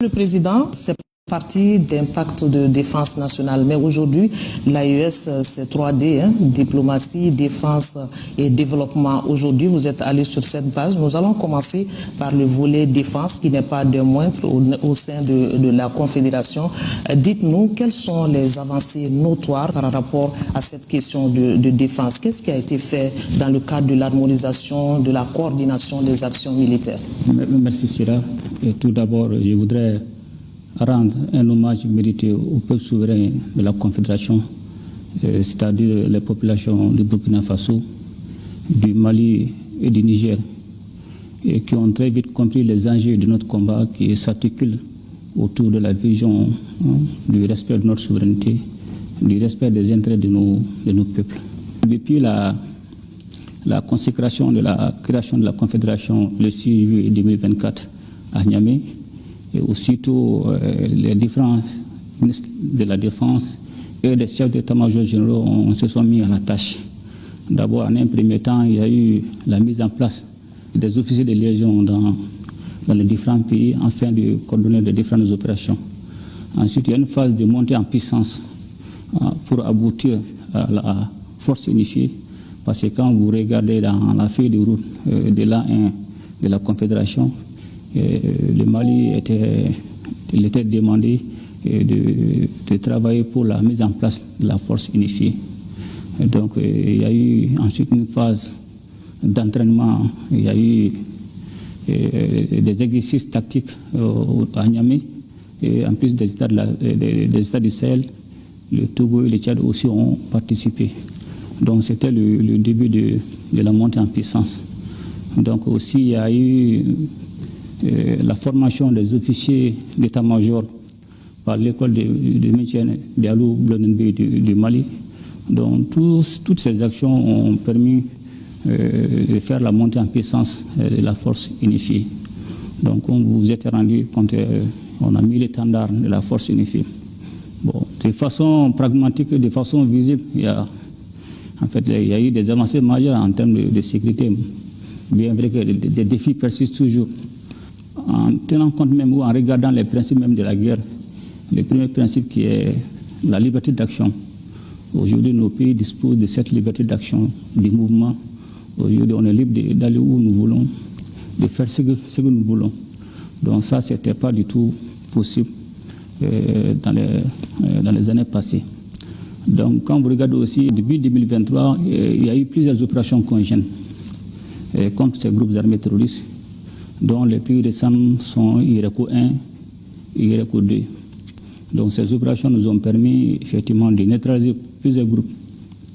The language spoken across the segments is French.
Le président, c'est partie d'un pacte de défense nationale. Mais aujourd'hui, l'AES, c'est 3D, diplomatie, défense et développement. Aujourd'hui, vous êtes allé sur cette base. Nous allons commencer par le volet défense, qui n'est pas de moindre au sein de la Confédération. Dites-nous, quelles sont les avancées notoires par rapport à cette question de défense? Qu'est-ce qui a été fait dans le cadre de l'harmonisation, de la coordination des actions militaires? Merci, Sira. Et tout d'abord, je voudrais rendre un hommage mérité au peuple souverain de la Confédération, c'est-à-dire les populations du Burkina Faso, du Mali et du Niger, et qui ont très vite compris les enjeux de notre combat qui s'articulent autour de la vision du respect de notre souveraineté, du respect des intérêts de nos peuples. Depuis la consécration de la création de la Confédération le 6 juillet 2024 à Niamey, et aussitôt les différents ministres de la Défense et les chefs d'état-major généraux se sont mis à la tâche. D'abord, en un premier temps, il y a eu la mise en place des officiers de liaison dans les différents pays afin de coordonner les différentes opérations. Ensuite, il y a une phase de montée en puissance pour aboutir à la force unifiée. Parce que quand vous regardez dans la feuille de route de l'A1 de la Confédération, le Mali était demandé de travailler pour la mise en place de la force unifiée. Et donc il y a eu ensuite une phase d'entraînement, il y a eu des exercices tactiques à Niamey, et en plus des États du Sahel, le Togo et le Tchad aussi ont participé. Donc c'était le début de la montée en puissance. Donc aussi il y a eu la formation des officiers d'état-major par l'école de maintien d'Alou Blonenbe du Mali. Donc toutes ces actions ont permis de faire la montée en puissance de la force unifiée. Donc on vous êtes rendu compte, on a mis l'étendard de la force unifiée. Bon, de façon pragmatique, de façon visible, il y a eu des avancées majeures en termes de sécurité. Bien vrai que des défis persistent toujours. En tenant compte même ou en regardant les principes même de la guerre, le premier principe qui est la liberté d'action. Aujourd'hui, nos pays disposent de cette liberté d'action, du mouvement. Aujourd'hui, on est libre d'aller où nous voulons, de faire ce que nous voulons. Donc ça, ce n'était pas du tout possible dans les années passées. Donc quand vous regardez aussi, depuis 2023, il y a eu plusieurs opérations conjointes contre ces groupes armés terroristes, dont les plus récents sont IRECO 1 et IRECO 2. Donc ces opérations nous ont permis effectivement de neutraliser plusieurs groupes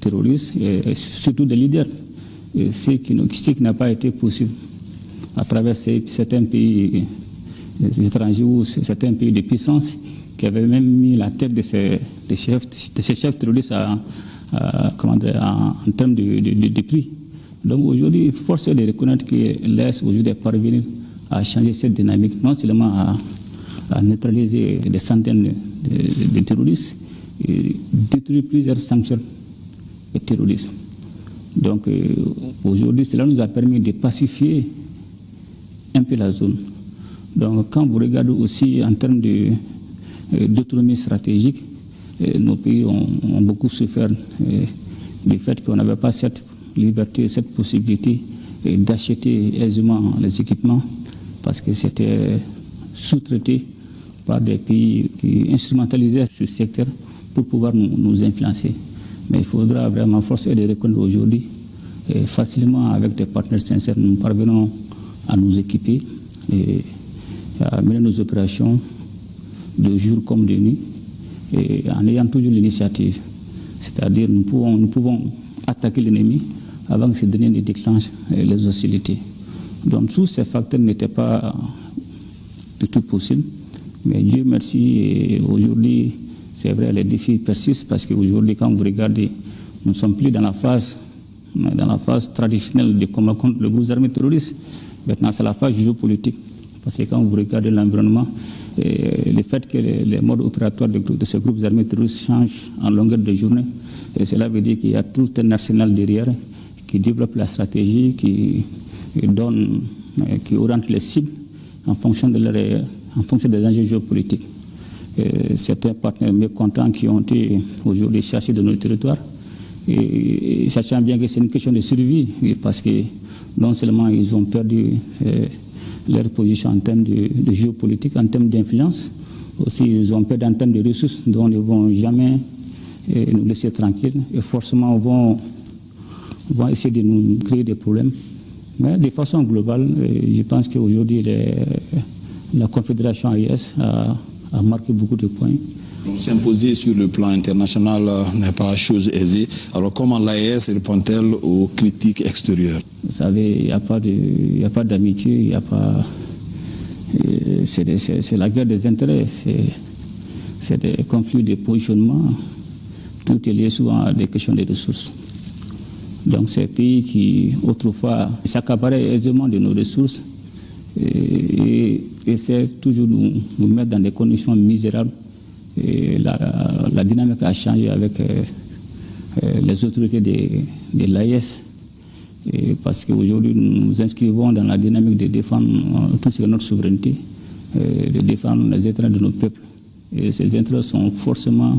terroristes, et surtout des leaders, ce qui n'a pas été possible à travers certains pays étrangers ou certains pays de puissance qui avaient même mis la tête de ces chefs terroristes en termes de prix. Donc aujourd'hui, force est de reconnaître que l'Est aujourd'hui parvenir à changer cette dynamique, non seulement à neutraliser des centaines de terroristes et détruire plusieurs sanctuaires terroristes. Donc aujourd'hui, cela nous a permis de pacifier un peu la zone. Donc quand vous regardez aussi en termes d'autonomie stratégique, nos pays ont beaucoup souffert du fait qu'on n'avait pas cette liberté, cette possibilité d'acheter aisément les équipements parce que c'était sous-traité par des pays qui instrumentalisaient ce secteur pour pouvoir nous influencer. Mais il faudra vraiment forcer de reconnaître aujourd'hui, facilement avec des partenaires sincères, nous parvenons à nous équiper et à mener nos opérations de jour comme de nuit, et en ayant toujours l'initiative. C'est-à-dire nous pouvons attaquer l'ennemi avant que ce dernier ne déclenche les hostilités. Donc tous ces facteurs n'étaient pas du tout possibles, mais Dieu merci, aujourd'hui, c'est vrai, les défis persistent parce qu'aujourd'hui, quand vous regardez, nous ne sommes plus dans la phase traditionnelle de combat contre le groupe armé terroriste. Maintenant, c'est la phase géopolitique. Parce que quand vous regardez l'environnement, le fait que les modes opératoires de ces groupes armés terroristes changent en longueur de journée, et cela veut dire qu'il y a tout un arsenal derrière qui développe la stratégie, qui oriente les cibles en fonction de leur en fonction des enjeux géopolitiques. Certains partenaires mécontents qui ont été aujourd'hui chassés de nos territoires, et sachant bien que c'est une question de survie, parce que non seulement ils ont perdu leur position en termes de géopolitique, en termes d'influence, aussi ils ont perdu en termes de ressources dont ils ne vont jamais nous laisser tranquilles et forcément vont essayer de nous créer des problèmes. Mais de façon globale, je pense qu'aujourd'hui la Confédération AES a marqué beaucoup de points. S'imposer sur le plan international n'est pas chose aisée. Alors comment l'AES répond-elle aux critiques extérieures? Vous savez, il n'y a pas d'amitié, il n'y a pas... C'est la guerre des intérêts, c'est des conflits de positionnement. Tout est lié souvent à des questions de ressources. Donc ces pays qui autrefois s'accaparaient aisément de nos ressources et essaient toujours de nous mettre dans des conditions misérables. Et la dynamique a changé avec les autorités de l'AES, parce qu'aujourd'hui nous nous inscrivons dans la dynamique de défendre tout ce qui est notre souveraineté, de défendre les intérêts de nos peuples. Et ces intérêts sont forcément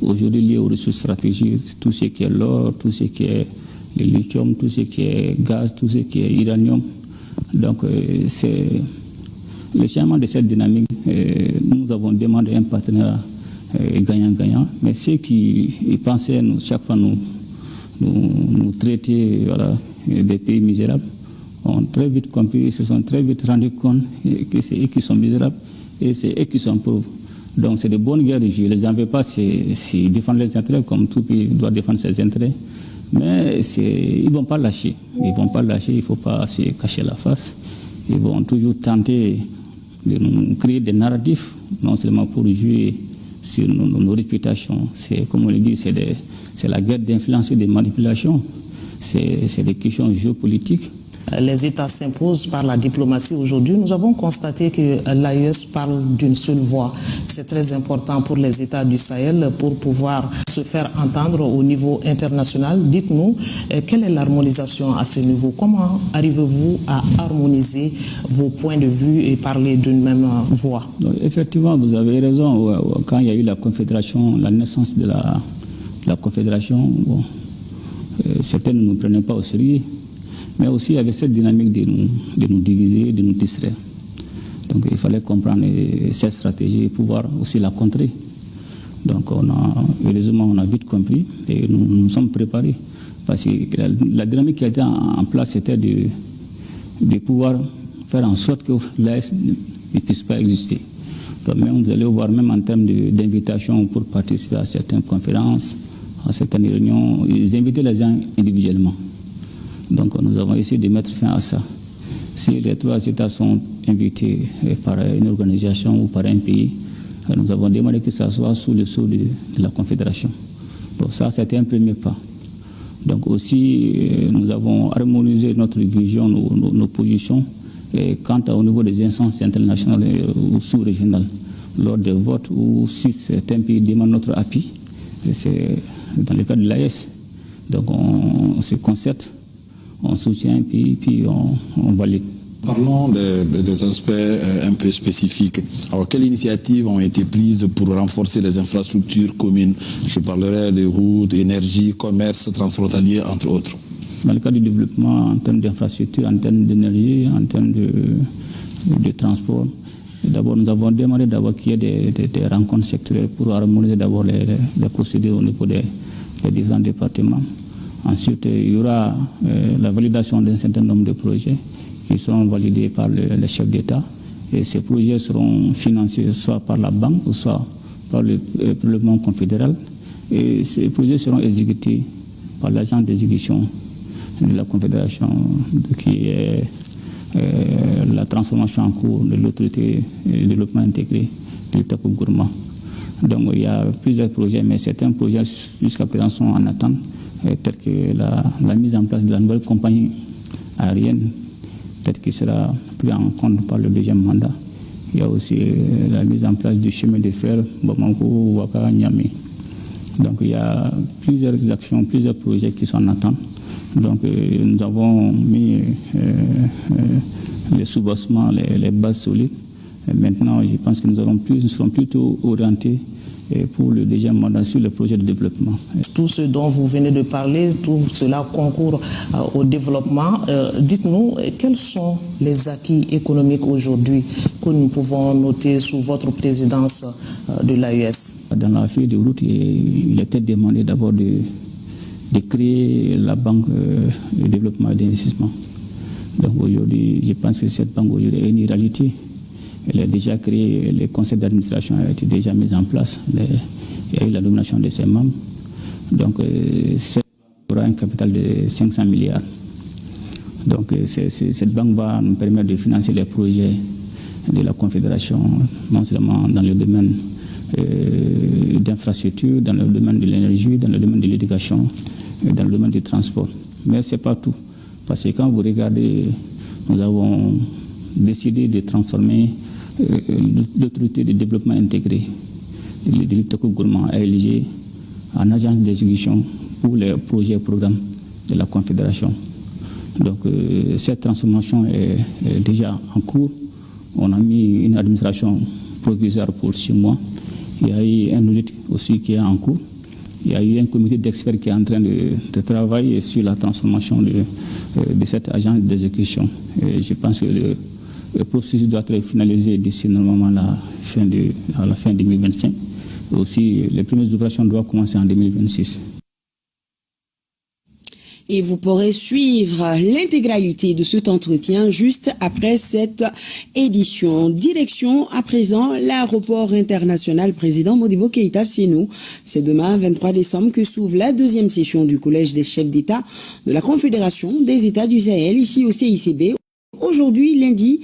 aujourd'hui liés aux ressources stratégiques, tout ce qui est l'or, tout ce qui est le lithium, tout ce qui est gaz, tout ce qui est uranium. Donc c'est le changement de cette dynamique. Nous avons demandé un partenaire gagnant-gagnant, mais ceux qui pensaient chaque fois nous traiter des pays misérables ont très vite compris, se sont très vite rendus compte que c'est eux qui sont misérables et c'est eux qui sont pauvres. Donc c'est de bonnes guerres, je ne les en veux pas s'ils défendent les intérêts comme tout pays doit défendre ses intérêts, mais ils ne vont pas lâcher. Ils ne vont pas lâcher, il ne faut pas se cacher la face. Ils vont toujours tenter de nous créer des narratifs, non seulement pour jouer sur nos réputations. C'est, comme on le dit, c'est la guerre d'influence et de manipulation. C'est des questions géopolitiques. Les États s'imposent par la diplomatie aujourd'hui. Nous avons constaté que l'AES parle d'une seule voix. C'est très important pour les États du Sahel pour pouvoir se faire entendre au niveau international. Dites-nous, quelle est l'harmonisation à ce niveau? Comment arrivez-vous à harmoniser vos points de vue et parler d'une même voix? Donc, effectivement, vous avez raison. Quand il y a eu la Confédération, la naissance de la Confédération, certains ne nous prenaient pas au sérieux. Mais aussi il y avait cette dynamique de nous diviser, de nous distraire. Donc il fallait comprendre cette stratégie et pouvoir aussi la contrer. Donc heureusement on a vite compris et nous nous sommes préparés. Parce que la dynamique qui a été en place, c'était de pouvoir faire en sorte que l'AES ne puisse pas exister. Donc même vous allez voir, même en termes d'invitation pour participer à certaines conférences, à certaines réunions, ils invitaient les gens individuellement. Donc nous avons essayé de mettre fin à ça. Si les trois États sont invités par une organisation ou par un pays, nous avons demandé que ça soit sous le sceau de la Confédération. Donc ça, c'était un premier pas. Donc aussi, nous avons harmonisé notre vision, nos positions quant au niveau des instances internationales ou sous-régionales. Lors des votes où si certains pays demandent notre appui, c'est dans le cas de l'AES. Donc on se concerte, on soutient, puis on valide. Parlons des aspects un peu spécifiques. Alors, quelles initiatives ont été prises pour renforcer les infrastructures communes? Je parlerai de routes, énergie, commerce transfrontalier, entre autres. Dans le cadre du développement, en termes d'infrastructures, en termes d'énergie, en termes de transport, d'abord, nous avons demandé qu'il y ait des rencontres sectorielles pour harmoniser d'abord les procédures au niveau des différents départements. Ensuite, il y aura la validation d'un certain nombre de projets qui seront validés par les chefs d'État. Et ces projets seront financés soit par la banque ou soit par le prélèvement confédéral. Et ces projets seront exécutés par l'agence d'exécution de la Confédération, qui est la transformation en cours de l'autorité de développement intégré de l'État Gourmand. Donc il y a plusieurs projets, mais certains projets jusqu'à présent sont en attente, tels que la mise en place de la nouvelle compagnie aérienne, peut-être qui sera pris en compte par le deuxième mandat. Il y a aussi la mise en place du chemin de fer Bamako-Ouaka-Niamey. Donc il y a plusieurs actions, plusieurs projets qui sont en attente. Donc nous avons mis les soubassements, les bases solides Maintenant, je pense que nous serons plutôt orientés pour le deuxième mandat sur le projet de développement. Tout ce dont vous venez de parler, tout cela concourt au développement. Dites-nous, quels sont les acquis économiques aujourd'hui que nous pouvons noter sous votre présidence de l'AES? Dans la feuille de route, il était demandé d'abord de créer la banque de développement et d'investissement. Donc aujourd'hui, je pense que cette banque aujourd'hui est une réalité. Elle est déjà créée, les conseils d'administration ont été déjà mis en place, il y a eu la nomination de ses membres. Donc, cette banque aura un capital de 500 milliards. Donc, cette banque va nous permettre de financer les projets de la Confédération, non seulement dans le domaine d'infrastructure, dans le domaine de l'énergie, dans le domaine de l'éducation, dans le domaine du transport. Mais ce n'est pas tout. Parce que quand vous regardez, nous avons décidé de transformer l'autorité de développement intégré de l'Iptako Gourmand ALG en agence d'exécution pour les projets et programmes de la Confédération. Donc cette transformation est déjà en cours. On a mis une administration provisoire pour 6 mois. Il y a eu un audit aussi qui est en cours. Il y a eu un comité d'experts qui est en train de travailler sur la transformation de cette agence d'exécution. Je pense que le processus doit être finalisé d'ici normalement à la fin 2025. Aussi, les premières opérations doivent commencer en 2026. Et vous pourrez suivre l'intégralité de cet entretien juste après cette édition. Direction à présent l'aéroport international président Modibo Keïta Sénou. C'est demain 23 décembre que s'ouvre la 2e session du collège des chefs d'État de la Confédération des États du Sahel ici au CICB. Aujourd'hui lundi